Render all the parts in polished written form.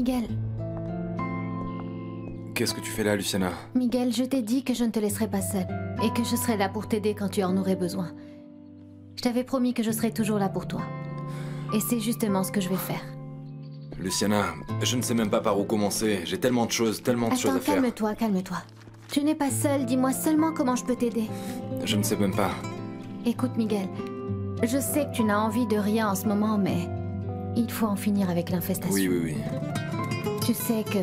Miguel. Qu'est-ce que tu fais là, Luciana? Miguel, je t'ai dit que je ne te laisserai pas seule et que je serai là pour t'aider quand tu en aurais besoin. Je t'avais promis que je serais toujours là pour toi. Et c'est justement ce que je vais faire. Luciana, je ne sais même pas par où commencer. J'ai tellement de choses à faire. Calme-toi, calme-toi. Tu n'es pas seule, dis-moi seulement comment je peux t'aider. Je ne sais même pas. Écoute, Miguel, je sais que tu n'as envie de rien en ce moment, mais il faut en finir avec l'infestation. Oui. Tu sais que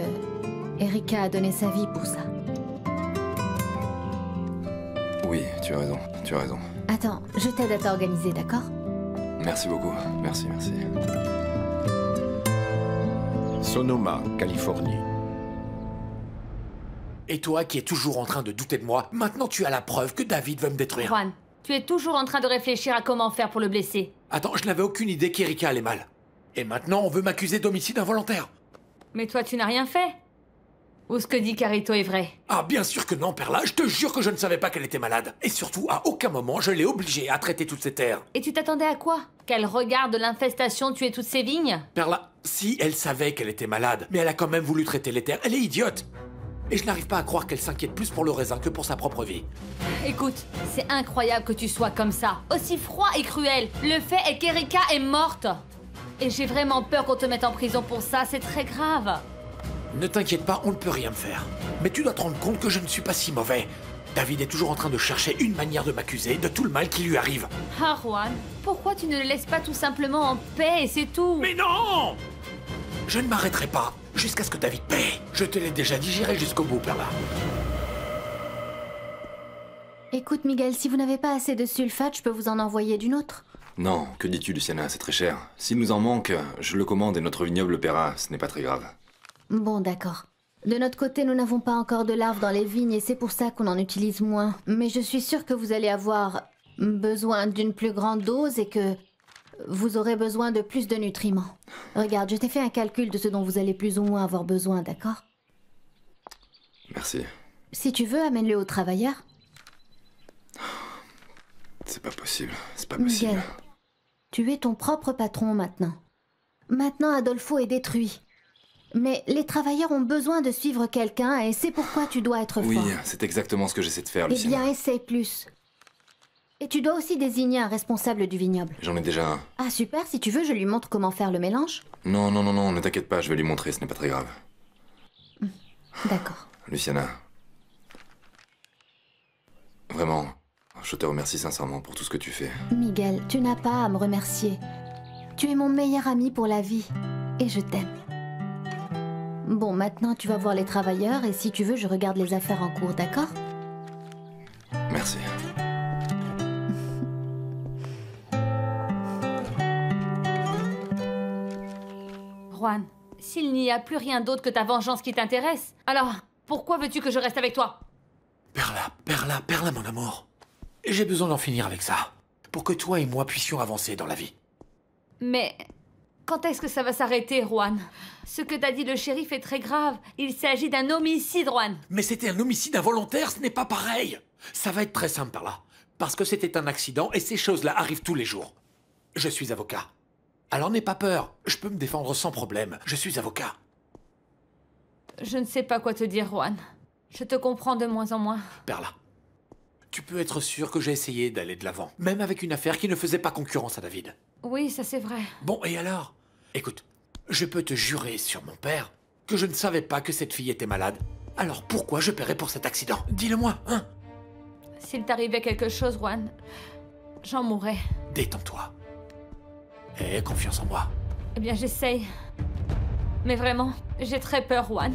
Erika a donné sa vie pour ça. Oui, tu as raison. Attends, je t'aide à t'organiser, d'accord? Merci beaucoup, merci. Sonoma, Californie. Et toi qui es toujours en train de douter de moi, maintenant tu as la preuve que David veut me détruire. Juan, tu es toujours en train de réfléchir à comment faire pour le blesser. Attends, je n'avais aucune idée qu'Erika allait mal. Et maintenant on veut m'accuser d'homicide involontaire. Mais toi, tu n'as rien fait. Ou ce que dit Carito est vrai? Ah, bien sûr que non, Perla, je te jure que je ne savais pas qu'elle était malade. Et surtout, à aucun moment, je l'ai obligée à traiter toutes ces terres. Et tu t'attendais à quoi? Qu'elle regarde l'infestation tuer toutes ses vignes? Perla, si elle savait qu'elle était malade, mais elle a quand même voulu traiter les terres, elle est idiote. Et je n'arrive pas à croire qu'elle s'inquiète plus pour le raisin que pour sa propre vie. Écoute, c'est incroyable que tu sois comme ça, aussi froid et cruel. Le fait est qu'Erika est morte. Et j'ai vraiment peur qu'on te mette en prison pour ça, c'est très grave. Ne t'inquiète pas, on ne peut rien me faire. Mais tu dois te rendre compte que je ne suis pas si mauvais. David est toujours en train de chercher une manière de m'accuser de tout le mal qui lui arrive. Ah, Juan, pourquoi tu ne le laisses pas tout simplement en paix et c'est tout? Mais non! Je ne m'arrêterai pas jusqu'à ce que David paie. Je te l'ai déjà dit, j'irai jusqu'au bout, Perla. Écoute, Miguel, si vous n'avez pas assez de sulfate, je peux vous en envoyer d'une autre. Non, que dis-tu, Luciana? C'est très cher. S'il nous en manque, je le commande et notre vignoble le paiera. Ce n'est pas très grave. Bon, d'accord. De notre côté, nous n'avons pas encore de larves dans les vignes et c'est pour ça qu'on en utilise moins. Mais je suis sûre que vous allez avoir besoin d'une plus grande dose et que vous aurez besoin de plus de nutriments. Regarde, je t'ai fait un calcul de ce dont vous allez plus ou moins avoir besoin, d'accord? Merci. Si tu veux, amène-le aux travailleurs. C'est pas possible, c'est pas possible. Miguel, tu es ton propre patron maintenant. Maintenant, Adolfo est détruit. Mais les travailleurs ont besoin de suivre quelqu'un et c'est pourquoi tu dois être fort. Oui, c'est exactement ce que j'essaie de faire, Eh Luciana. bien, essaye plus. Et tu dois aussi désigner un responsable du vignoble. J'en ai déjà un. Ah super, si tu veux, je lui montre comment faire le mélange. Non, ne t'inquiète pas, je vais lui montrer, ce n'est pas très grave. D'accord. Luciana. Vraiment, je te remercie sincèrement pour tout ce que tu fais. Miguel, tu n'as pas à me remercier. Tu es mon meilleur ami pour la vie. Et je t'aime. Bon, maintenant tu vas voir les travailleurs et si tu veux, je regarde les affaires en cours, d'accord? Merci. Juan, s'il n'y a plus rien d'autre que ta vengeance qui t'intéresse, alors pourquoi veux-tu que je reste avec toi? Perla, mon amour. J'ai besoin d'en finir avec ça. Pour que toi et moi puissions avancer dans la vie. Mais quand est-ce que ça va s'arrêter, Juan? Ce que t'a dit le shérif est très grave. Il s'agit d'un homicide, Juan. Mais c'était un homicide involontaire, ce n'est pas pareil. Ça va être très simple, Perla. Parce que c'était un accident et ces choses-là arrivent tous les jours. Je suis avocat. Alors n'aie pas peur. Je peux me défendre sans problème. Je suis avocat. Je ne sais pas quoi te dire, Juan. Je te comprends de moins en moins. Perla, tu peux être sûr que j'ai essayé d'aller de l'avant. Même avec une affaire qui ne faisait pas concurrence à David. Oui, ça c'est vrai. Bon, et alors? Écoute, je peux te jurer sur mon père que je ne savais pas que cette fille était malade. Alors pourquoi je paierais pour cet accident? Dis-le-moi, hein? S'il t'arrivait quelque chose, Juan, j'en mourrais. Détends-toi. Aie confiance en moi. Eh bien, j'essaye. Mais vraiment, j'ai très peur, Juan.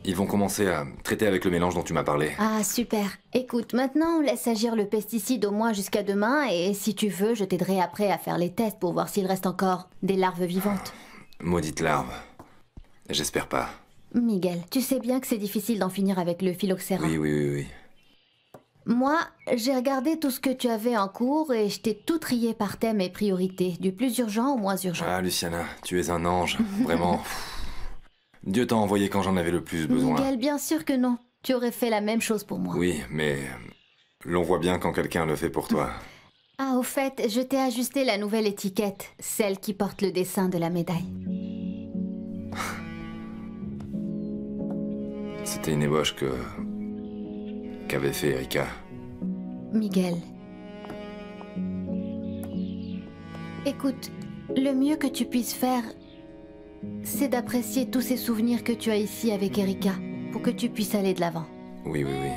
Ils vont commencer à traiter avec le mélange dont tu m'as parlé. Ah super. Écoute, maintenant on laisse agir le pesticide au moins jusqu'à demain et si tu veux, je t'aiderai après à faire les tests pour voir s'il reste encore des larves vivantes. Maudite larve. J'espère pas. Miguel, tu sais bien que c'est difficile d'en finir avec le phylloxéra. Oui. Moi, j'ai regardé tout ce que tu avais en cours et je t'ai tout trié par thème et priorité, du plus urgent au moins urgent. Ah, Luciana, tu es un ange. Vraiment. Dieu t'a envoyé quand j'en avais le plus besoin. Miguel, bien sûr que non. tu aurais fait la même chose pour moi. Oui, mais l'on voit bien quand quelqu'un le fait pour toi. Ah, au fait, je t'ai ajusté la nouvelle étiquette, celle qui porte le dessin de la médaille. C'était une ébauche qu'avait fait Erika. Miguel. Écoute, le mieux que tu puisses faire, c'est d'apprécier tous ces souvenirs que tu as ici avec Erika, pour que tu puisses aller de l'avant. Oui, oui, oui.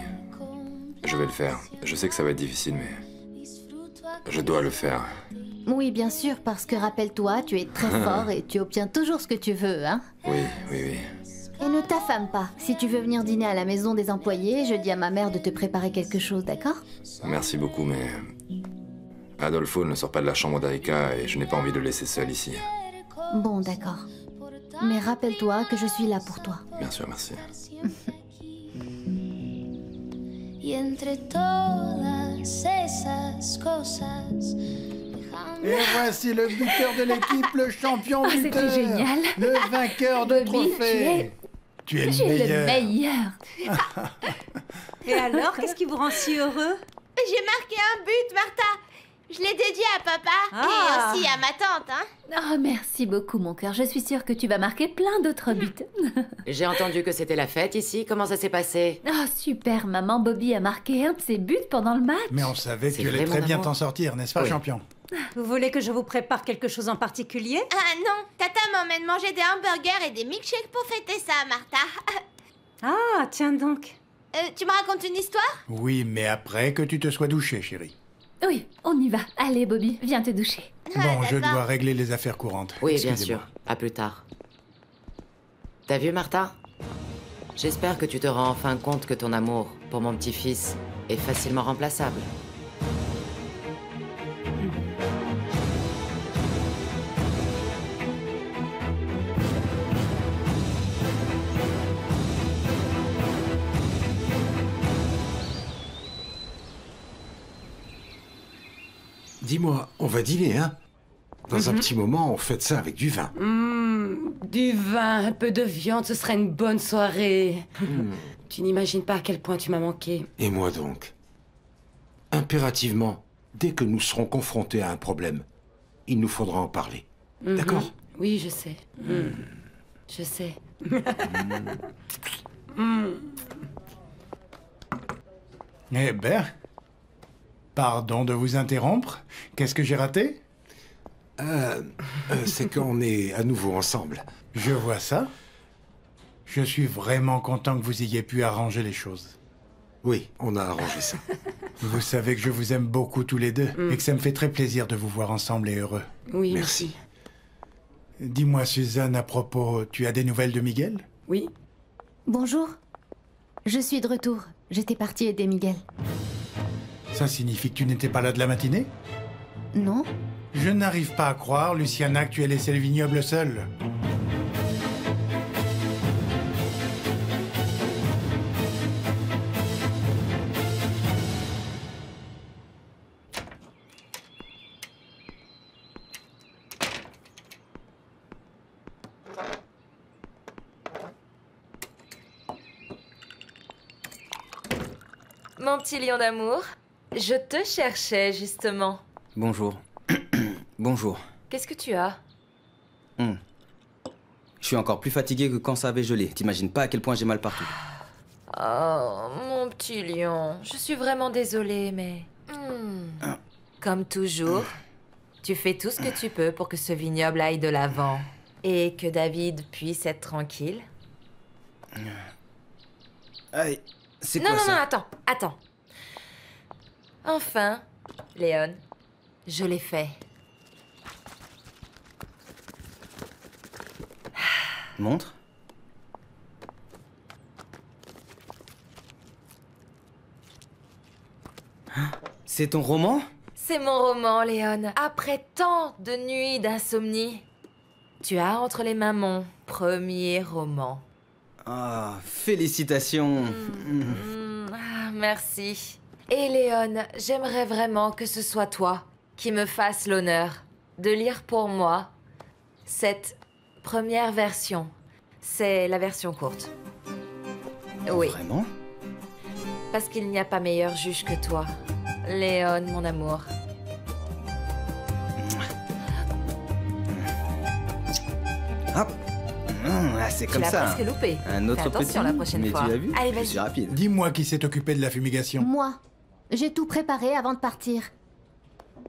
Je vais le faire. Je sais que ça va être difficile, mais... je dois le faire. Oui, bien sûr, parce que rappelle-toi, tu es très fort et tu obtiens toujours ce que tu veux, hein? Oui, oui, oui. Et ne t'affame pas. Si tu veux venir dîner à la maison des employés, je dis à ma mère de te préparer quelque chose, d'accord? Merci beaucoup, mais... Adolfo ne sort pas de la chambre d'Erika et je n'ai pas envie de le laisser seul ici. Bon, d'accord. Mais rappelle-toi que je suis là pour toi. Bien sûr, merci. Y entre todas esas cosas. Et voici le buteur de l'équipe, le champion buteur. C'était génial. Le vainqueur de Bobby, trophée. Tu es le Tu es le meilleur. meilleur. Et alors, qu'est-ce qui vous rend si heureux? J'ai marqué un but, Martha. Je l'ai dédié à papa Ah. et aussi à ma tante, hein. Oh, merci beaucoup, mon cœur. Je suis sûre que tu vas marquer plein d'autres buts. J'ai entendu que c'était la fête ici. Comment ça s'est passé? Oh, super, maman. Bobby a marqué un de ses buts pendant le match. Mais on savait que C'est tu allais vrai, très mon bien amour. t'en sortir, n'est-ce pas, Oui. champion? Vous voulez que je vous prépare quelque chose en particulier? Ah non, Tata m'emmène manger des hamburgers et des milkshakes pour fêter ça, Martha. Ah, tiens donc. Tu me racontes une histoire? Oui, mais après que tu te sois douché, chérie. Oui, on y va. Allez, Bobby, viens te doucher. Bon, je d'accord. dois régler les affaires courantes. Oui, bien Excusez-moi. sûr. À plus tard. T'as vu, Martha? J'espère que tu te rends enfin compte que ton amour pour mon petit-fils est facilement remplaçable. Dis-moi, on va dîner, hein? Dans un petit moment, on fête ça avec du vin. Du vin, un peu de viande, ce serait une bonne soirée. Tu n'imagines pas à quel point tu m'as manqué. Et moi donc? Impérativement, dès que nous serons confrontés à un problème, il nous faudra en parler. D'accord? Oui, je sais. Je sais. Eh ben, pardon de vous interrompre. Qu'est-ce que j'ai raté? C'est qu'on est à nouveau ensemble. Je vois ça. Je suis vraiment content que vous ayez pu arranger les choses. Oui, on a arrangé ça. Vous savez que je vous aime beaucoup tous les deux et que ça me fait très plaisir de vous voir ensemble et heureux. Oui, Merci. Dis-moi, Suzanne, à propos, tu as des nouvelles de Miguel? Oui. Bonjour. Je suis de retour. J'étais partie aider Miguel. Ça signifie que tu n'étais pas là de la matinée? Non? Je n'arrive pas à croire, Luciana, que tu aies laissé le vignoble seul. Mon petit lion d'amour, je te cherchais justement. Bonjour. Bonjour. Qu'est-ce que tu as? Je suis encore plus fatigué que quand ça avait gelé. T'imagines pas à quel point j'ai mal partout. Oh, mon petit lion, je suis vraiment désolée, mais... Comme toujours, tu fais tout ce que tu peux pour que ce vignoble aille de l'avant. Et que David puisse être tranquille. Aïe, c'est Non, quoi non, ça? non, attends. Enfin, Léon, je l'ai fait. Montre. C'est ton roman? C'est mon roman, Léon. Après tant de nuits d'insomnie, tu as entre les mains mon premier roman. Ah, félicitations. Merci. Et Léon, j'aimerais vraiment que ce soit toi qui me fasse l'honneur de lire pour moi cette première version. C'est la version courte. Oui. Vraiment? Parce qu'il n'y a pas meilleur juge que toi. Léon, mon amour. Hop. C'est comme Tu ça. l'as presque loupé. Un autre Fais attention petit, la prochaine mais fois. tu l'as vu? Allez, Je vas-y. suis rapide. Dis-moi qui s'est occupé de la fumigation. Moi. J'ai tout préparé avant de partir.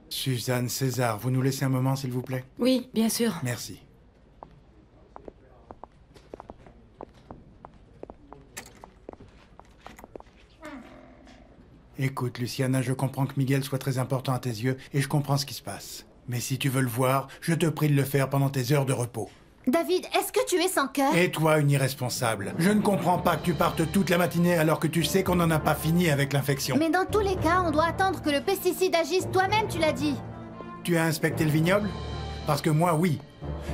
Suzanne, César, vous nous laissez un moment, s'il vous plaît? Oui, bien sûr. Merci. Écoute, Luciana, je comprends que Miguel soit très important à tes yeux et je comprends ce qui se passe. Mais si tu veux le voir, je te prie de le faire pendant tes heures de repos. David, est-ce que tu es sans cœur? Et toi, une irresponsable. Je ne comprends pas que tu partes toute la matinée alors que tu sais qu'on n'en a pas fini avec l'infection. Mais dans tous les cas, on doit attendre que le pesticide agisse. Toi-même, tu l'as dit. Tu as inspecté le vignoble? Parce que moi, oui.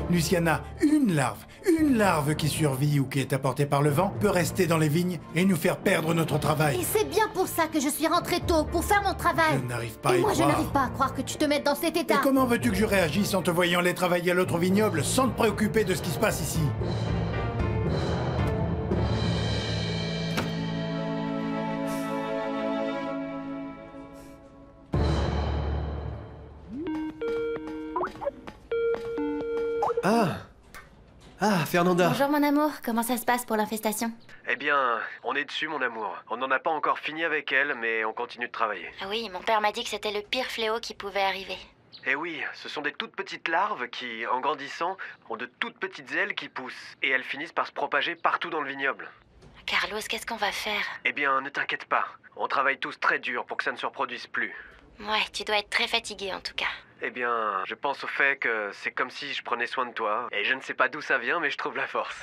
Luciana, une larve qui survit ou qui est apportée par le vent peut rester dans les vignes et nous faire perdre notre travail. Et c'est bien pour ça que je suis rentrée tôt, pour faire mon travail. Je n'arrive pas à Et y moi, je croire. n'arrive pas à croire que tu te mettes dans cet état. Et comment veux-tu que je réagisse en te voyant aller travailler à l'autre vignoble sans te préoccuper de ce qui se passe ici? Ah, Fernanda. Bonjour mon amour, comment ça se passe pour l'infestation? Eh bien, on est dessus mon amour. On n'en a pas encore fini avec elle, mais on continue de travailler. Ah oui, mon père m'a dit que c'était le pire fléau qui pouvait arriver. Eh oui, ce sont des toutes petites larves qui, en grandissant, ont de toutes petites ailes qui poussent. Et elles finissent par se propager partout dans le vignoble. Carlos, qu'est-ce qu'on va faire? Eh bien, ne t'inquiète pas. On travaille tous très dur pour que ça ne se reproduise plus. Ouais, tu dois être très fatigué en tout cas. Eh bien, je pense au fait que c'est comme si je prenais soin de toi. Et je ne sais pas d'où ça vient, mais je trouve la force.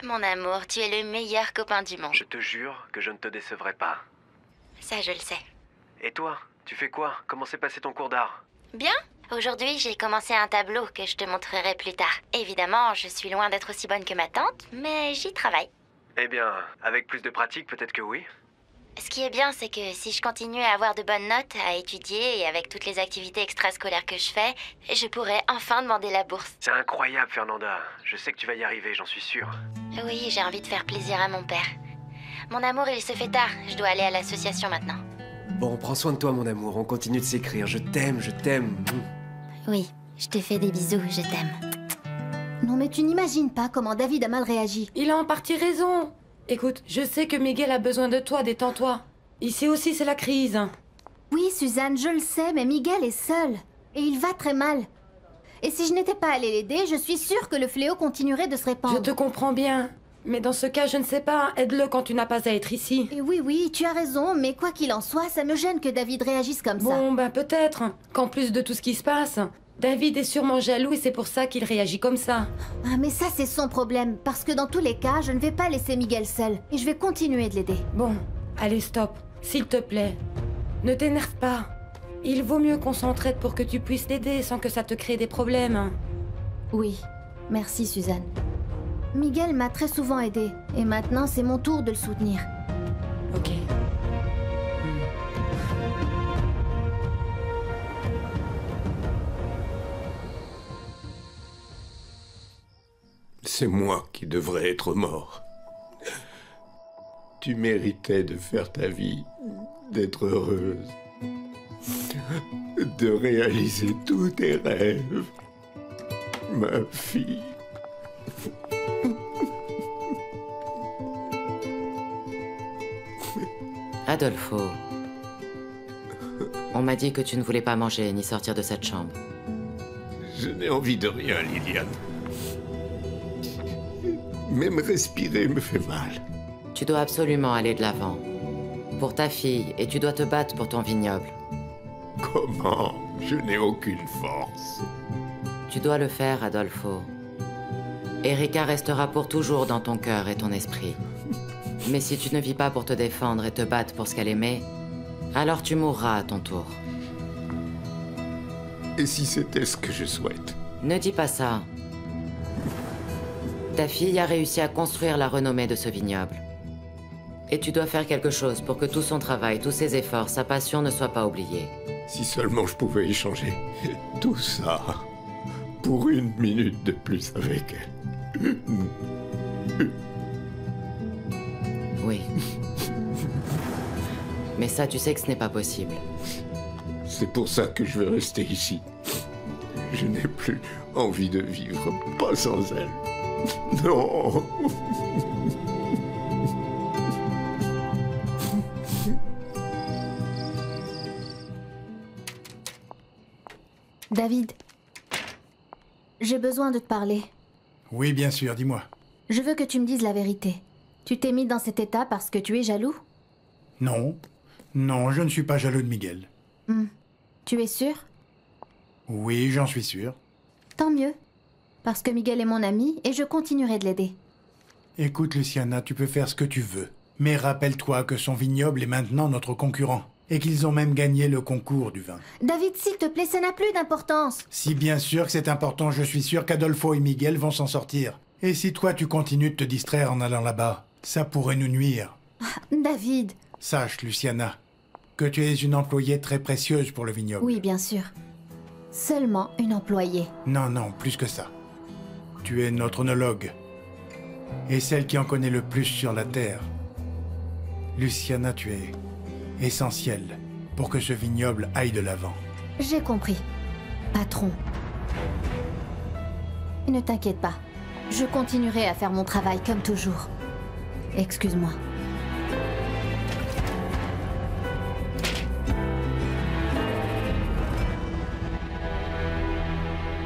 Mon amour, tu es le meilleur copain du monde. Je te jure que je ne te décevrai pas. Ça, je le sais. Et toi, tu fais quoi? Comment s'est passé ton cours d'art? Bien. Aujourd'hui, j'ai commencé un tableau que je te montrerai plus tard. Évidemment, je suis loin d'être aussi bonne que ma tante, mais j'y travaille. Eh bien, avec plus de pratique, peut-être que oui. Ce qui est bien, c'est que si je continue à avoir de bonnes notes, à étudier et avec toutes les activités extrascolaires que je fais, je pourrai enfin demander la bourse. C'est incroyable, Fernanda. Je sais que tu vas y arriver, j'en suis sûre. Oui, j'ai envie de faire plaisir à mon père. Mon amour, il se fait tard. Je dois aller à l'association maintenant. Bon, prends soin de toi, mon amour. On continue de s'écrire. Je t'aime, je t'aime. Oui, je te fais des bisous, je t'aime. Non mais tu n'imagines pas comment David a mal réagi. Il a en partie raison. Écoute, je sais que Miguel a besoin de toi, détends-toi. Ici aussi, c'est la crise. Oui, Suzanne, je le sais, mais Miguel est seul. Et il va très mal. Et si je n'étais pas allée l'aider, je suis sûre que le fléau continuerait de se répandre. Je te comprends bien. Mais dans ce cas, je ne sais pas, aide-le quand tu n'as pas à être ici. Et oui, tu as raison, mais quoi qu'il en soit, ça me gêne que David réagisse comme ça. Bon, ben peut-être qu'en plus de tout ce qui se passe, David est sûrement jaloux et c'est pour ça qu'il réagit comme ça. Ah, mais ça, c'est son problème, parce que dans tous les cas, je ne vais pas laisser Miguel seul, et je vais continuer de l'aider. Bon, allez, stop, s'il te plaît. Ne t'énerve pas. Il vaut mieux qu'on s'entraide pour que tu puisses l'aider sans que ça te crée des problèmes. Oui, merci Suzanne. Miguel m'a très souvent aidé, et maintenant c'est mon tour de le soutenir. Ok. C'est moi qui devrais être mort. Tu méritais de faire ta vie, d'être heureuse, de réaliser tous tes rêves, ma fille. Adolfo, on m'a dit que tu ne voulais pas manger ni sortir de cette chambre. Je n'ai envie de rien, Liliane. Même respirer me fait mal. Tu dois absolument aller de l'avant. Pour ta fille, et tu dois te battre pour ton vignoble. Comment? Je n'ai aucune force. Tu dois le faire, Adolfo. Erika restera pour toujours dans ton cœur et ton esprit. Mais si tu ne vis pas pour te défendre et te battre pour ce qu'elle aimait, alors tu mourras à ton tour. Et si c'était ce que je souhaite? Ne dis pas ça. Ta fille a réussi à construire la renommée de ce vignoble. Et tu dois faire quelque chose pour que tout son travail, tous ses efforts, sa passion ne soient pas oubliés. Si seulement je pouvais échanger tout ça pour une minute de plus avec elle. Oui. Mais ça, tu sais que ce n'est pas possible. C'est pour ça que je veux rester ici. Je n'ai plus envie de vivre, pas sans elle. Non. David, j'ai besoin de te parler. Oui, bien sûr, dis-moi. Je veux que tu me dises la vérité. Tu t'es mis dans cet état parce que tu es jaloux? Non. Non, je ne suis pas jaloux de Miguel. Tu es sûr? Oui, j'en suis sûr. Tant mieux. Parce que Miguel est mon ami et je continuerai de l'aider. Écoute, Luciana, tu peux faire ce que tu veux. Mais rappelle-toi que son vignoble est maintenant notre concurrent. Et qu'ils ont même gagné le concours du vin. David, s'il te plaît, ça n'a plus d'importance. Si bien sûr que c'est important, je suis sûr qu'Adolfo et Miguel vont s'en sortir. Et si toi tu continues de te distraire en allant là-bas, ça pourrait nous nuire. David. Sache, Luciana, que tu es une employée très précieuse pour le vignoble. Oui, bien sûr. Seulement une employée. Non, non, plus que ça. Tu es notre onologue. Et celle qui en connaît le plus sur la terre. Luciana, tu es essentielle pour que ce vignoble aille de l'avant. J'ai compris. Patron. Ne t'inquiète pas. Je continuerai à faire mon travail comme toujours. Excuse-moi.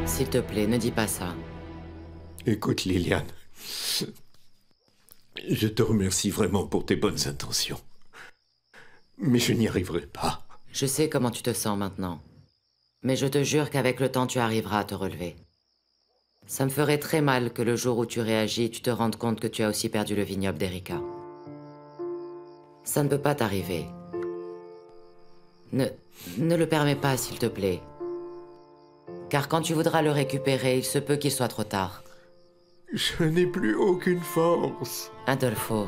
S'il te plaît, ne dis pas ça. Écoute, Liliane. Je te remercie vraiment pour tes bonnes intentions. Mais je n'y arriverai pas. Je sais comment tu te sens maintenant. Mais je te jure qu'avec le temps, tu arriveras à te relever. Ça me ferait très mal que le jour où tu réagis, tu te rendes compte que tu as aussi perdu le vignoble d'Erika. Ça ne peut pas t'arriver. Ne le permets pas, s'il te plaît. Car quand tu voudras le récupérer, il se peut qu'il soit trop tard. Je n'ai plus aucune force. Adolfo,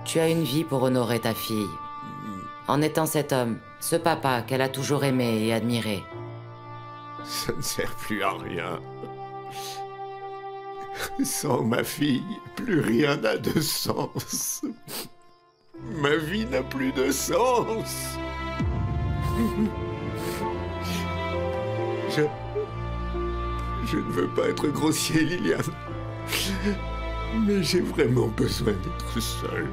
tu as une vie pour honorer ta fille. En étant cet homme, ce papa qu'elle a toujours aimé et admiré. Ça ne sert plus à rien. Sans ma fille, plus rien n'a de sens. Ma vie n'a plus de sens. Je ne veux pas être grossier, Liliane. Mais j'ai vraiment besoin d'être seul.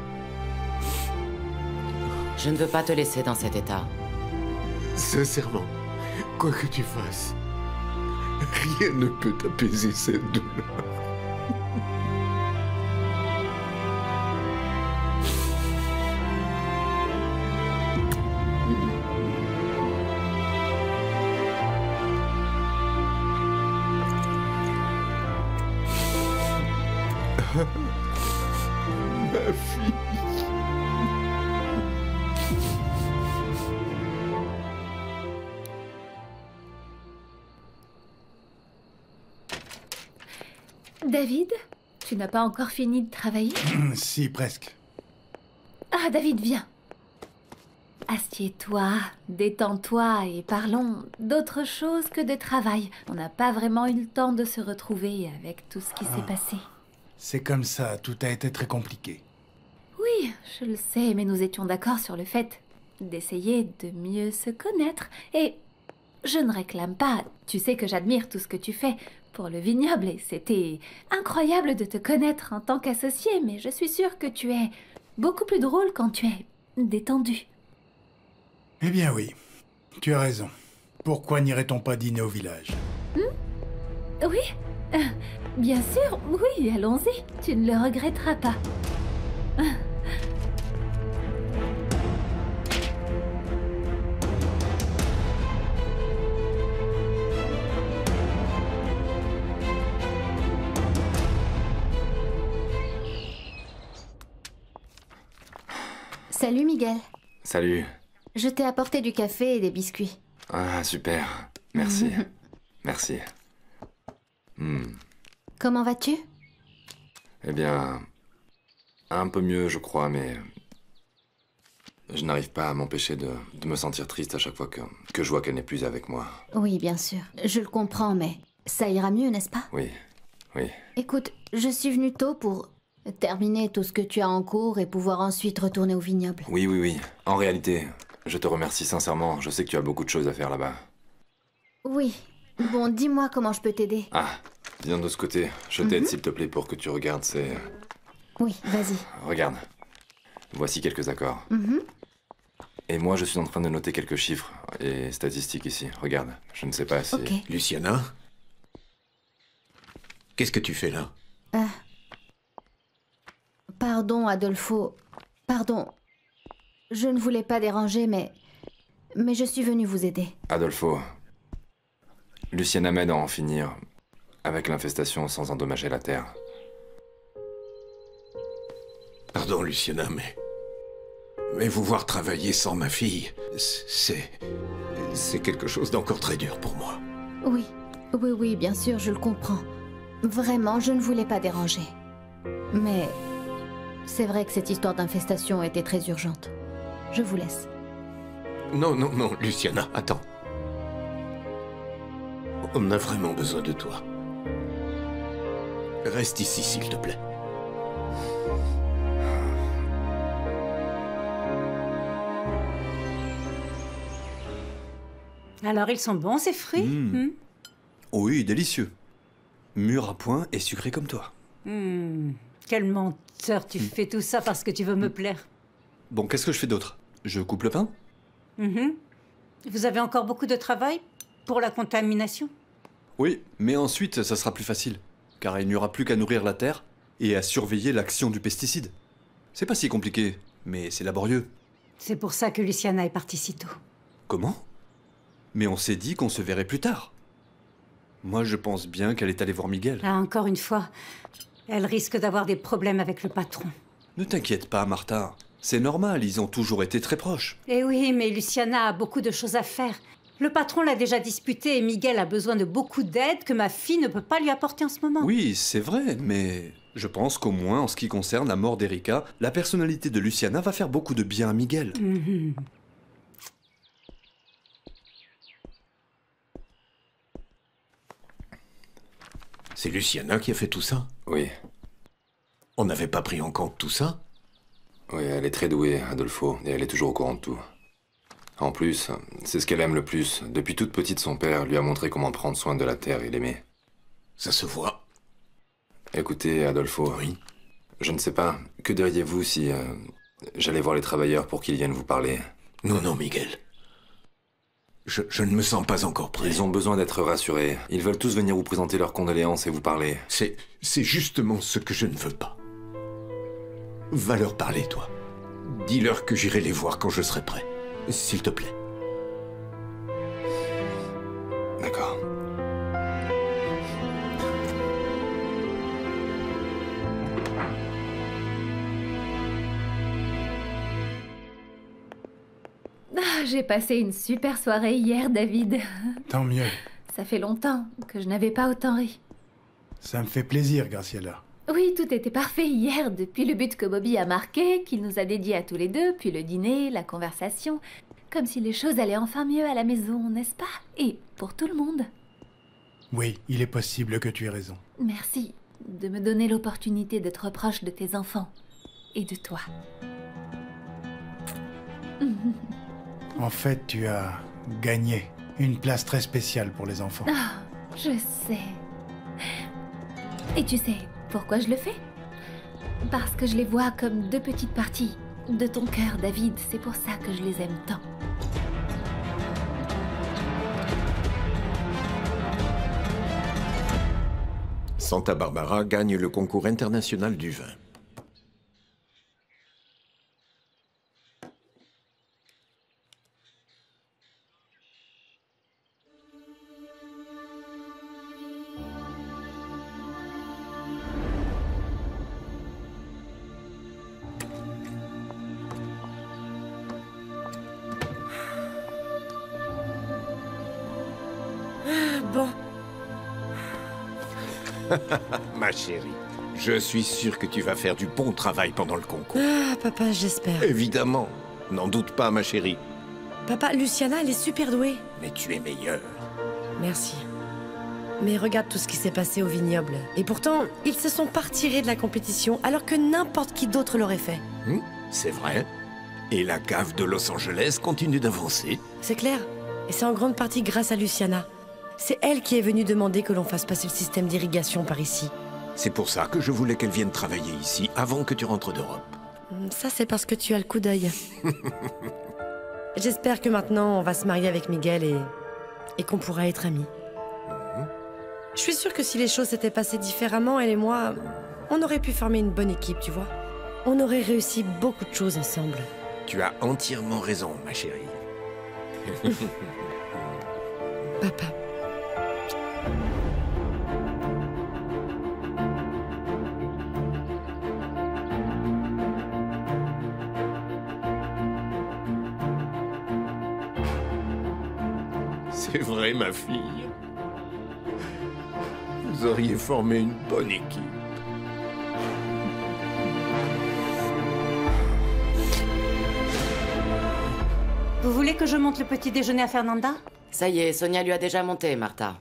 Je ne veux pas te laisser dans cet état. Sincèrement, quoi que tu fasses, rien ne peut apaiser cette douleur. Ma fille. David, tu n'as pas encore fini de travailler? Si, presque. Ah, David, viens. Assieds-toi, détends-toi et parlons d'autre chose que de travail. On n'a pas vraiment eu le temps de se retrouver avec tout ce qui s'est passé. C'est comme ça, tout a été très compliqué. Oui, je le sais, mais nous étions d'accord sur le fait d'essayer de mieux se connaître. Et je ne réclame pas, tu sais que j'admire tout ce que tu fais pour le vignoble et c'était incroyable de te connaître en tant qu'associé, mais je suis sûre que tu es beaucoup plus drôle quand tu es détendu. Eh bien oui, tu as raison. Pourquoi n'irait-on pas dîner au village? Oui, bien sûr, oui, allons-y, tu ne le regretteras pas. Salut Miguel. Salut. Je t'ai apporté du café et des biscuits. Ah, super. Merci. Merci. Comment vas-tu? Eh bien, un peu mieux, je crois, mais je n'arrive pas à m'empêcher de me sentir triste à chaque fois que je vois qu'elle n'est plus avec moi. Oui, bien sûr. Je le comprends, mais ça ira mieux, n'est-ce pas? Oui, oui. Écoute, je suis venue tôt pour terminer tout ce que tu as en cours et pouvoir ensuite retourner au vignoble. Oui, oui, oui. En réalité, je te remercie sincèrement. Je sais que tu as beaucoup de choses à faire là-bas. Oui. Bon, dis-moi comment je peux t'aider. Ah, viens de ce côté. Je t'aide s'il te plaît pour que tu regardes ces... Oui, vas-y. Regarde. Voici quelques accords. Et moi, je suis en train de noter quelques chiffres et statistiques ici. Regarde, je ne sais pas si... Ok. Luciana? Qu'est-ce que tu fais là? Pardon, Adolfo. Pardon. Je ne voulais pas déranger, mais je suis venue vous aider. Adolfo, Luciana m'aide à en finir avec l'infestation sans endommager la Terre. Pardon, Luciana, mais vous voir travailler sans ma fille, c'est quelque chose d'encore très dur pour moi. Oui, oui, oui, bien sûr, je le comprends. Vraiment, je ne voulais pas déranger. Mais c'est vrai que cette histoire d'infestation était très urgente. Je vous laisse. Non, non, non, Luciana, attends. On a vraiment besoin de toi. Reste ici, s'il te plaît. Alors, ils sont bons, ces fruits? Oui, délicieux. Mûr à point et sucré comme toi. Quel menteur, tu fais tout ça parce que tu veux me plaire. Bon, qu'est-ce que je fais d'autre? Je coupe le pain? Vous avez encore beaucoup de travail pour la contamination? Oui, mais ensuite, ça sera plus facile. Car il n'y aura plus qu'à nourrir la terre et à surveiller l'action du pesticide. C'est pas si compliqué, mais c'est laborieux. C'est pour ça que Luciana est partie si tôt. Comment? Mais on s'est dit qu'on se verrait plus tard. Moi, je pense bien qu'elle est allée voir Miguel. Ah, encore une fois, elle risque d'avoir des problèmes avec le patron. Ne t'inquiète pas, Martha. C'est normal, ils ont toujours été très proches. Eh oui, mais Luciana a beaucoup de choses à faire. Le patron l'a déjà disputé et Miguel a besoin de beaucoup d'aide que ma fille ne peut pas lui apporter en ce moment. Oui, c'est vrai, mais je pense qu'au moins, en ce qui concerne la mort d'Erika, la personnalité de Luciana va faire beaucoup de bien à Miguel. C'est Luciana qui a fait tout ça? Oui. On n'avait pas pris en compte tout ça? Oui, elle est très douée, Adolfo, et elle est toujours au courant de tout. En plus, c'est ce qu'elle aime le plus. Depuis toute petite, son père lui a montré comment prendre soin de la terre et l'aimer. Ça se voit. Écoutez, Adolfo. Oui. Je ne sais pas, que diriez-vous si j'allais voir les travailleurs pour qu'ils viennent vous parler? Non, non, Miguel. Je ne me sens pas encore prêt. Ils ont besoin d'être rassurés. Ils veulent tous venir vous présenter leurs condoléances et vous parler. C'est justement ce que je ne veux pas. Va leur parler, toi. Dis-leur que j'irai les voir quand je serai prêt. S'il te plaît. D'accord. J'ai passé une super soirée hier, David. Tant mieux. Ça fait longtemps que je n'avais pas autant ri. Ça me fait plaisir, Graciela. Oui, tout était parfait hier, depuis le but que Bobby a marqué, qu'il nous a dédié à tous les deux, puis le dîner, la conversation. Comme si les choses allaient enfin mieux à la maison, n'est-ce pas? Et pour tout le monde. Oui, il est possible que tu aies raison. Merci de me donner l'opportunité d'être proche de tes enfants. Et de toi. En fait, tu as gagné une place très spéciale pour les enfants. Ah, je sais. Et tu sais pourquoi je le fais? Parce que je les vois comme deux petites parties de ton cœur, David. C'est pour ça que je les aime tant. Santa Barbara gagne le concours international du vin. Bon. Ma chérie, je suis sûr que tu vas faire du bon travail pendant le concours. Ah, papa, j'espère. Évidemment. N'en doute pas, ma chérie. Papa, Luciana, elle est super douée. Mais tu es meilleure. Merci. Mais regarde tout ce qui s'est passé au vignoble. Et pourtant, ils se sont pas retirés de la compétition alors que n'importe qui d'autre l'aurait fait. C'est vrai. Et la cave de Los Angeles continue d'avancer. C'est clair. Et c'est en grande partie grâce à Luciana. C'est elle qui est venue demander que l'on fasse passer le système d'irrigation par ici. C'est pour ça que je voulais qu'elle vienne travailler ici avant que tu rentres d'Europe. Ça, c'est parce que tu as le coup d'œil. J'espère que maintenant, on va se marier avec Miguel et qu'on pourra être amis. Je suis sûre que si les choses s'étaient passées différemment, elle et moi, on aurait pu former une bonne équipe, tu vois. On aurait réussi beaucoup de choses ensemble. Tu as entièrement raison, ma chérie. Papa. C'est vrai, ma fille. Vous auriez formé une bonne équipe. Vous voulez que je monte le petit déjeuner à Fernanda? Ça y est, Sonia lui a déjà monté, Martha.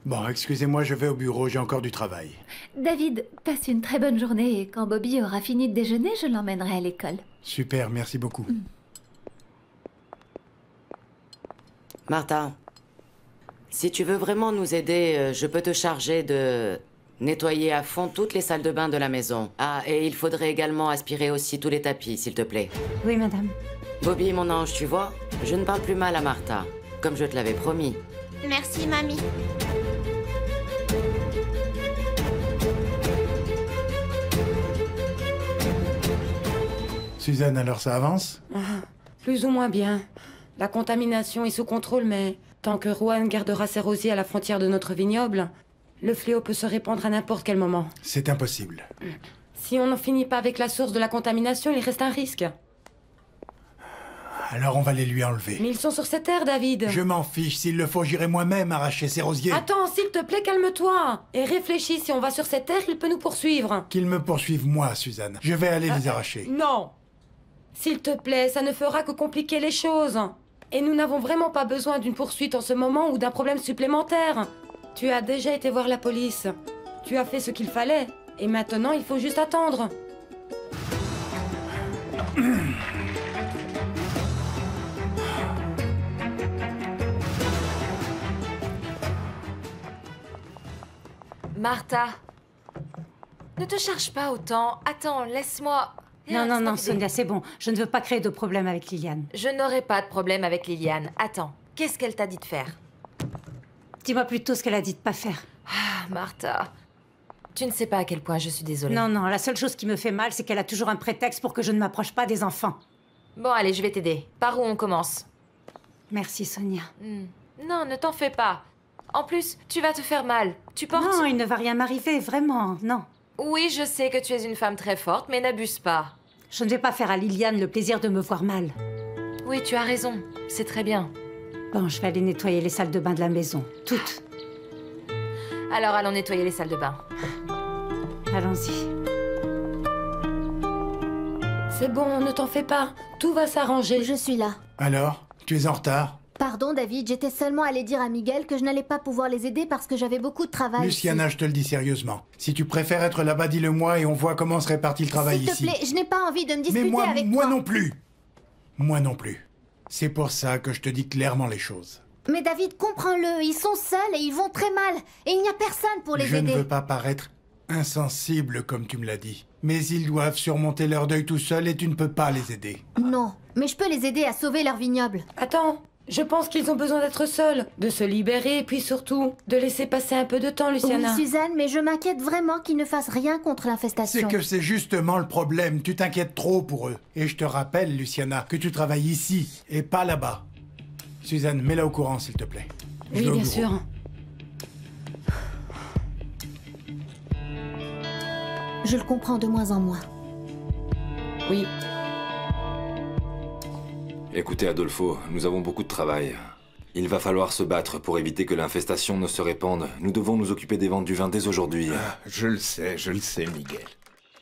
Bon, excusez-moi, je vais au bureau, j'ai encore du travail. David, passe une très bonne journée et quand Bobby aura fini de déjeuner, je l'emmènerai à l'école. Super, merci beaucoup. Martha, si tu veux vraiment nous aider, je peux te charger de nettoyer à fond toutes les salles de bain de la maison. Ah, et il faudrait également aspirer aussi tous les tapis, s'il te plaît. Oui, madame. Bobby, mon ange, tu vois, je ne parle plus mal à Martha, comme je te l'avais promis. Merci, mamie. Suzanne, alors ça avance? Plus ou moins bien. La contamination est sous contrôle, mais tant que Juan gardera ses rosiers à la frontière de notre vignoble, le fléau peut se répandre à n'importe quel moment. C'est impossible. Si on n'en finit pas avec la source de la contamination, il reste un risque. Alors on va les lui enlever. Mais ils sont sur cette terre, David. Je m'en fiche, s'il le faut, j'irai moi-même arracher ces rosiers. Attends, s'il te plaît, calme-toi. Et réfléchis, si on va sur cette terre, il peut nous poursuivre. Qu'ils me poursuivent moi, Suzanne. Je vais aller les arracher. Non. S'il te plaît, ça ne fera que compliquer les choses. Et nous n'avons vraiment pas besoin d'une poursuite en ce moment ou d'un problème supplémentaire. Tu as déjà été voir la police. Tu as fait ce qu'il fallait. Et maintenant, il faut juste attendre. Martha, ne te charge pas autant. Attends, laisse-moi... Non, Sonia, c'est bon. Je ne veux pas créer de problème avec Liliane. Je n'aurai pas de problème avec Liliane. Attends, qu'est-ce qu'elle t'a dit de faire? Dis-moi plutôt ce qu'elle a dit de pas faire. Ah, Martha, tu ne sais pas à quel point je suis désolée. Non, la seule chose qui me fait mal, c'est qu'elle a toujours un prétexte pour que je ne m'approche pas des enfants. Bon, allez, je vais t'aider. Par où on commence? Merci, Sonia. Non, ne t'en fais pas. En plus, tu vas te faire mal. Tu portes... Non, il ne va rien m'arriver, vraiment, non. Oui, je sais que tu es une femme très forte, mais n'abuse pas. Je ne vais pas faire à Liliane le plaisir de me voir mal. Oui, tu as raison. C'est très bien. Bon, je vais aller nettoyer les salles de bain de la maison. Toutes. Alors, allons nettoyer les salles de bain. Allons-y. C'est bon, ne t'en fais pas. Tout va s'arranger. Je suis là. Alors, tu es en retard? Pardon, David, j'étais seulement allée dire à Miguel que je n'allais pas pouvoir les aider parce que j'avais beaucoup de travail. Luciana, je te le dis sérieusement. Si tu préfères être là-bas, dis-le-moi et on voit comment se répartit le travail ici. S'il te plaît, je n'ai pas envie de me disputer Mais avec moi toi. non plus. Moi non plus. C'est pour ça que je te dis clairement les choses. Mais David, comprends-le, ils sont seuls et ils vont très mal. Et il n'y a personne pour les aider. Je ne veux pas paraître insensible comme tu me l'as dit. Mais ils doivent surmonter leur deuil tout seuls et tu ne peux pas les aider. Non, mais je peux les aider à sauver leur vignoble. Attends, je pense qu'ils ont besoin d'être seuls, de se libérer et puis surtout de laisser passer un peu de temps, Luciana. Oui, Suzanne, mais je m'inquiète vraiment qu'ils ne fassent rien contre l'infestation. C'est que c'est justement le problème. Tu t'inquiètes trop pour eux. Et je te rappelle, Luciana, que tu travailles ici et pas là-bas. Suzanne, mets-la au courant, s'il te plaît. Je Oui, vais au bien bureau. sûr. Je le comprends de moins en moins. Oui. Écoutez, Adolfo, nous avons beaucoup de travail. Il va falloir se battre pour éviter que l'infestation ne se répande. Nous devons nous occuper des ventes du vin dès aujourd'hui. Je le sais, Miguel.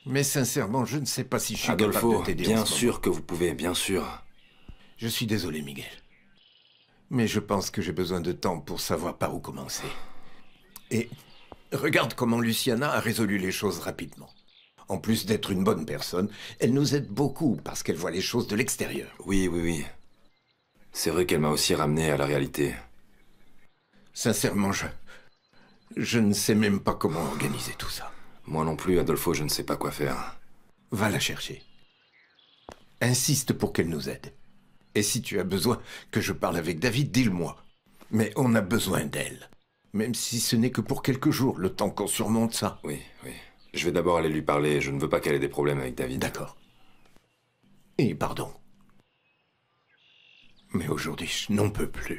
Mais sincèrement, je ne sais pas si je suis capable Adolfo, de t'aider bien en ce sûr moment. que vous pouvez, bien sûr. Je suis désolé, Miguel. Mais je pense que j'ai besoin de temps pour savoir par où commencer. Et regarde comment Luciana a résolu les choses rapidement. En plus d'être une bonne personne, elle nous aide beaucoup parce qu'elle voit les choses de l'extérieur. Oui, oui, oui. C'est vrai qu'elle m'a aussi ramené à la réalité. Sincèrement, je ne sais même pas comment organiser tout ça. Moi non plus, Adolfo, je ne sais pas quoi faire. Va la chercher. Insiste pour qu'elle nous aide. Et si tu as besoin que je parle avec David, dis-le-moi. Mais on a besoin d'elle. Même si ce n'est que pour quelques jours, le temps qu'on surmonte ça. Oui, oui. Je vais d'abord aller lui parler. Je ne veux pas qu'elle ait des problèmes avec David. D'accord. Et pardon. Mais aujourd'hui, je n'en peux plus.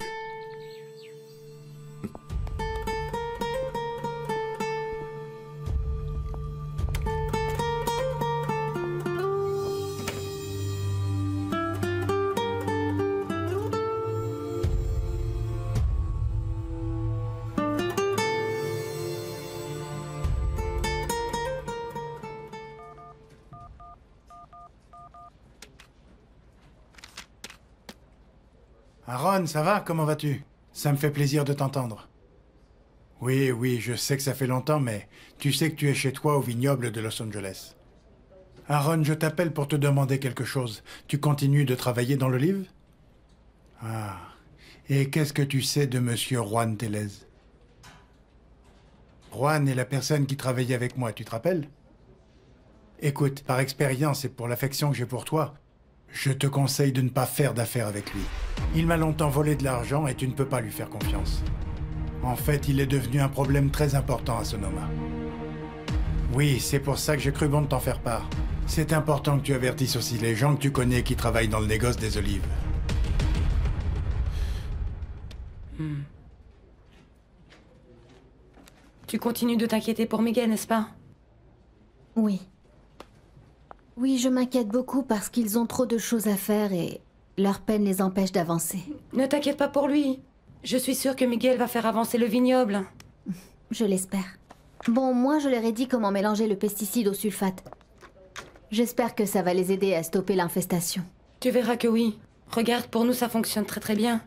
Aaron, ça va? Comment vas-tu? Ça me fait plaisir de t'entendre. Oui, oui, je sais que ça fait longtemps, mais tu sais que tu es chez toi au vignoble de Los Angeles. Aaron, je t'appelle pour te demander quelque chose. Tu continues de travailler dans l'olive? Ah. Et qu'est-ce que tu sais de Monsieur Juan Tellez? Juan est la personne qui travaillait avec moi, tu te rappelles? Écoute, par expérience et pour l'affection que j'ai pour toi, je te conseille de ne pas faire d'affaires avec lui. Il m'a longtemps volé de l'argent et tu ne peux pas lui faire confiance. En fait, il est devenu un problème très important à Sonoma. Oui, c'est pour ça que j'ai cru bon de t'en faire part. C'est important que tu avertisses aussi les gens que tu connais qui travaillent dans le négoce des olives. Tu continues de t'inquiéter pour Miguel, n'est-ce pas? Oui. Oui, je m'inquiète beaucoup parce qu'ils ont trop de choses à faire et leur peine les empêche d'avancer. Ne t'inquiète pas pour lui. Je suis sûre que Miguel va faire avancer le vignoble. Je l'espère. Bon, moi, je leur ai dit comment mélanger le pesticide au sulfate. J'espère que ça va les aider à stopper l'infestation. Tu verras que oui. Regarde, pour nous, ça fonctionne très très bien.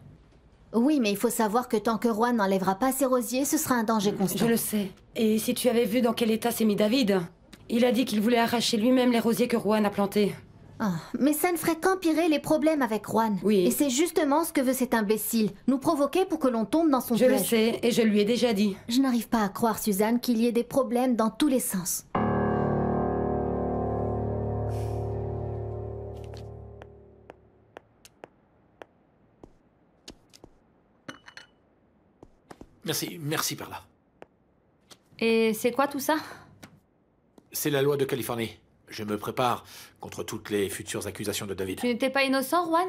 Oui, mais il faut savoir que tant que Juan n'enlèvera pas ses rosiers, ce sera un danger constant. Je le sais. Et si tu avais vu dans quel état s'est mis David, il a dit qu'il voulait arracher lui-même les rosiers que Juan a plantés. Ah, mais ça ne ferait qu'empirer les problèmes avec Juan. Oui. Et c'est justement ce que veut cet imbécile. Nous provoquer pour que l'on tombe dans son piège. Je le sais, et je lui ai déjà dit. Je n'arrive pas à croire, Suzanne, qu'il y ait des problèmes dans tous les sens. Merci Perla. Et c'est quoi tout ça? C'est la loi de Californie. Je me prépare contre toutes les futures accusations de David. Tu n'étais pas innocent, Juan?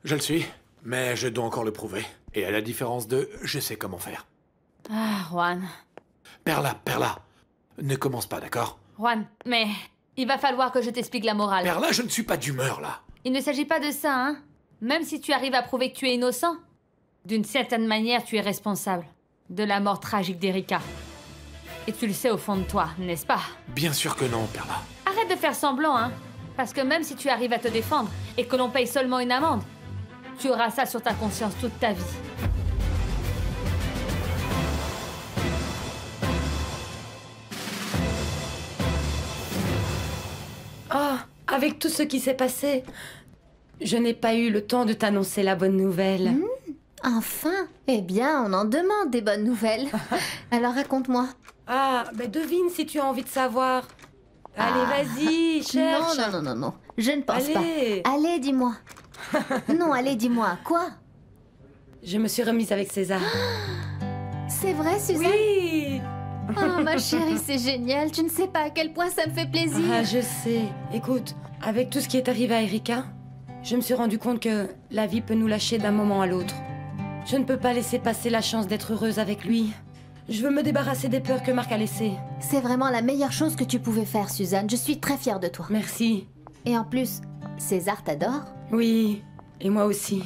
Je le suis, mais je dois encore le prouver. Et à la différence d'eux, je sais comment faire. Ah, Juan. Perla, ne commence pas, d'accord? Juan, mais il va falloir que je t'explique la morale. Perla, je ne suis pas d'humeur, là. Il ne s'agit pas de ça, hein. Même si tu arrives à prouver que tu es innocent, d'une certaine manière, tu es responsable de la mort tragique d'Erika. Et tu le sais au fond de toi, n'est-ce pas? Bien sûr que non, Perla. Arrête de faire semblant, hein. Parce que même si tu arrives à te défendre et que l'on paye seulement une amende, tu auras ça sur ta conscience toute ta vie. Ah, avec tout ce qui s'est passé, je n'ai pas eu le temps de t'annoncer la bonne nouvelle. Enfin! Eh bien, on en demande des bonnes nouvelles. Alors raconte-moi. Ah, ben devine si tu as envie de savoir. Allez, vas-y, cherche. Non. Je ne pense Allez. pas. Allez, dis-moi. Non, allez, dis-moi. Quoi? Je me suis remise avec César. C'est vrai, Suzanne? Oui. Oh, ma chérie, c'est génial. Tu ne sais pas à quel point ça me fait plaisir. Ah, je sais. Écoute, avec tout ce qui est arrivé à Erika, je me suis rendu compte que la vie peut nous lâcher d'un moment à l'autre. Je ne peux pas laisser passer la chance d'être heureuse avec lui. Je veux me débarrasser des peurs que Marc a laissées. C'est vraiment la meilleure chose que tu pouvais faire, Suzanne. Je suis très fière de toi. Merci. Et en plus, César t'adore. Oui, et moi aussi.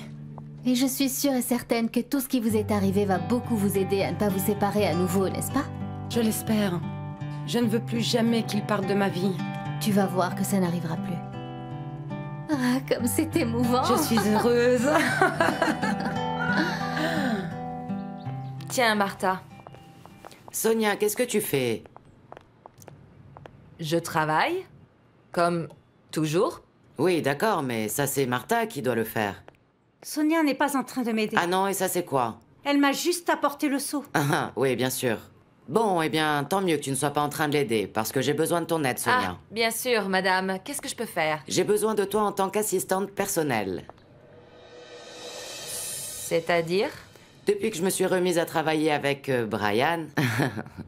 Et je suis sûre et certaine que tout ce qui vous est arrivé va beaucoup vous aider à ne pas vous séparer à nouveau, n'est-ce pas? Je l'espère. Je ne veux plus jamais qu'il parte de ma vie. Tu vas voir que ça n'arrivera plus. Ah, comme c'est émouvant. Je suis heureuse. Tiens, Martha. Sonia, qu'est-ce que tu fais? Je travaille, comme toujours. Oui, d'accord, mais ça c'est Martha qui doit le faire. Sonia n'est pas en train de m'aider. Ah non, et ça c'est quoi? Elle m'a juste apporté le seau. Ah, oui, bien sûr. Bon, eh bien, tant mieux que tu ne sois pas en train de l'aider, parce que j'ai besoin de ton aide, Sonia. Ah, bien sûr, madame. Qu'est-ce que je peux faire? J'ai besoin de toi en tant qu'assistante personnelle. C'est-à-dire? Depuis que je me suis remise à travailler avec Brian,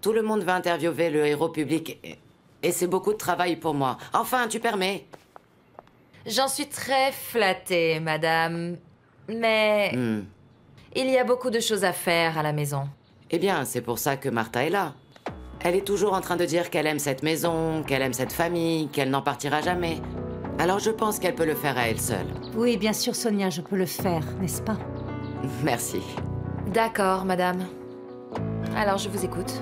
tout le monde va interviewer le héros public, et c'est beaucoup de travail pour moi. Enfin, tu permets? J'en suis très flattée, madame. Mais il y a beaucoup de choses à faire à la maison. Eh bien, c'est pour ça que Martha est là. Elle est toujours en train de dire qu'elle aime cette maison, qu'elle aime cette famille, qu'elle n'en partira jamais. Alors je pense qu'elle peut le faire à elle seule. Oui, bien sûr, Sonia, je peux le faire, n'est-ce pas? Merci. D'accord, madame. Alors, je vous écoute.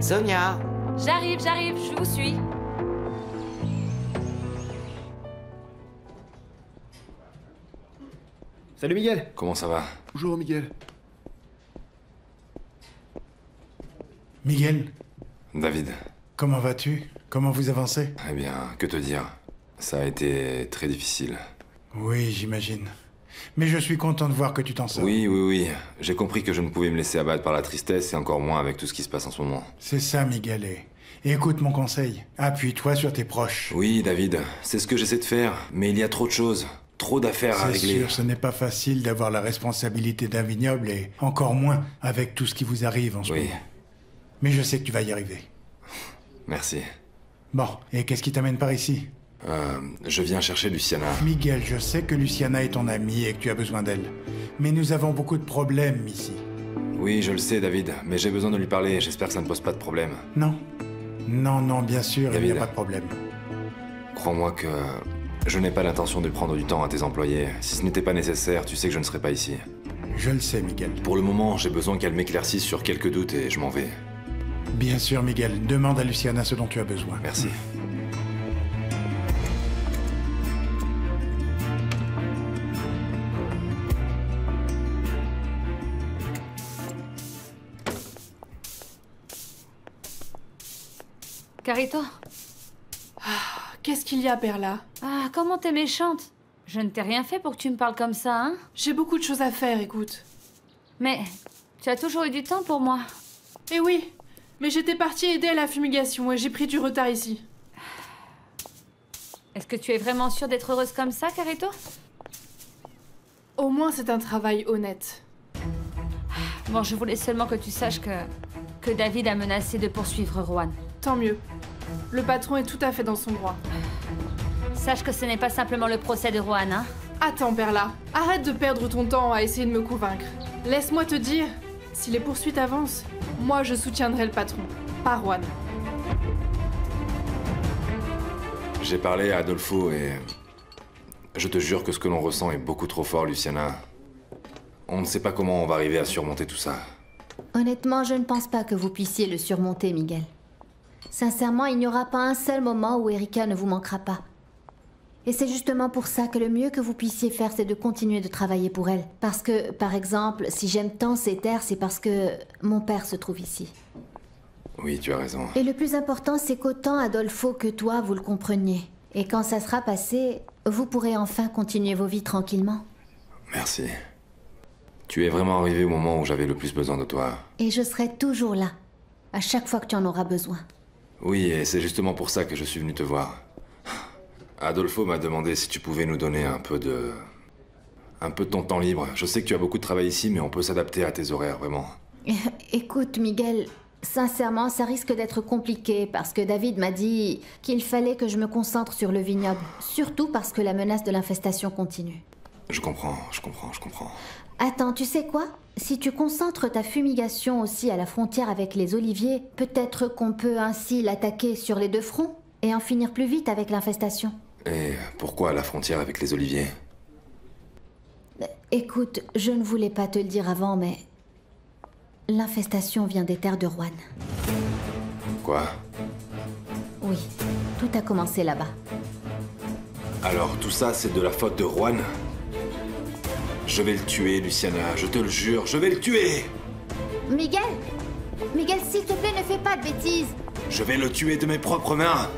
Sonia! J'arrive, je vous suis. Salut Miguel. Comment ça va? Bonjour Miguel. Miguel, David. comment vas-tu? Comment vous avancez? Eh bien, que te dire? Ça a été très difficile. Oui, j'imagine. Mais je suis content de voir que tu t'en sors. Oui. J'ai compris que je ne pouvais me laisser abattre par la tristesse et encore moins avec tout ce qui se passe en ce moment. C'est ça, Miguel. Et écoute mon conseil. Appuie-toi sur tes proches. Oui, David, c'est ce que j'essaie de faire, mais il y a trop de choses. Trop d'affaires à régler. C'est sûr, ce n'est pas facile d'avoir la responsabilité d'un vignoble et encore moins avec tout ce qui vous arrive en ce moment. Mais je sais que tu vas y arriver. Merci. Bon, et qu'est-ce qui t'amène par ici? Je viens chercher Luciana. Miguel, je sais que Luciana est ton amie et que tu as besoin d'elle. Mais nous avons beaucoup de problèmes ici. Oui, je le sais, David, mais j'ai besoin de lui parler. J'espère que ça ne pose pas de problème. Non. Non, bien sûr, David, il n'y a pas de problème. Crois-moi que je n'ai pas l'intention de prendre du temps à tes employés. Si ce n'était pas nécessaire, tu sais que je ne serais pas ici. Je le sais, Miguel. Pour le moment, j'ai besoin qu'elle m'éclaircisse sur quelques doutes et je m'en vais. Bien sûr, Miguel. Demande à Luciana ce dont tu as besoin. Merci. Carito? Qu'est-ce qu'il y a, Perla? Ah, comment t'es méchante? Je ne t'ai rien fait pour que tu me parles comme ça, hein? J'ai beaucoup de choses à faire, écoute. Mais tu as toujours eu du temps pour moi. Eh oui, mais j'étais partie aider à la fumigation et j'ai pris du retard ici. Est-ce que tu es vraiment sûre d'être heureuse comme ça, Carito? Au moins, c'est un travail honnête. Bon, je voulais seulement que tu saches que David a menacé de poursuivre Juan. Tant mieux. Le patron est tout à fait dans son droit. Sache que ce n'est pas simplement le procès de Juan, hein? Attends, Perla. Arrête de perdre ton temps à essayer de me convaincre. Laisse-moi te dire, si les poursuites avancent, moi je soutiendrai le patron, pas Juan. J'ai parlé à Adolfo et je te jure que ce que l'on ressent est beaucoup trop fort, Luciana. On ne sait pas comment on va arriver à surmonter tout ça. Honnêtement, je ne pense pas que vous puissiez le surmonter, Miguel. Sincèrement, il n'y aura pas un seul moment où Erika ne vous manquera pas. Et c'est justement pour ça que le mieux que vous puissiez faire, c'est de continuer de travailler pour elle. Parce que, par exemple, si j'aime tant ces terres, c'est parce que mon père se trouve ici. Oui, tu as raison. Et le plus important, c'est qu'autant Adolfo que toi, vous le compreniez. Et quand ça sera passé, vous pourrez enfin continuer vos vies tranquillement. Merci. Tu es vraiment arrivé au moment où j'avais le plus besoin de toi. Et je serai toujours là, à chaque fois que tu en auras besoin. Oui, et c'est justement pour ça que je suis venu te voir. Adolfo m'a demandé si tu pouvais nous donner un peu de ton temps libre. Je sais que tu as beaucoup de travail ici, mais on peut s'adapter à tes horaires, vraiment. Écoute, Miguel, sincèrement, ça risque d'être compliqué parce que David m'a dit qu'il fallait que je me concentre sur le vignoble. Surtout parce que la menace de l'infestation continue. Je comprends. Attends, tu sais quoi? Si tu concentres ta fumigation aussi à la frontière avec les oliviers, peut-être qu'on peut ainsi l'attaquer sur les deux fronts et en finir plus vite avec l'infestation. Et pourquoi la frontière avec les oliviers? Écoute, je ne voulais pas te le dire avant, mais l'infestation vient des terres de Juan. Quoi? Oui, tout a commencé là-bas. Alors tout ça, c'est de la faute de Juan? Je vais le tuer, Luciana, je te le jure, je vais le tuer! Miguel, s'il te plaît, ne fais pas de bêtises. Je vais le tuer de mes propres mains.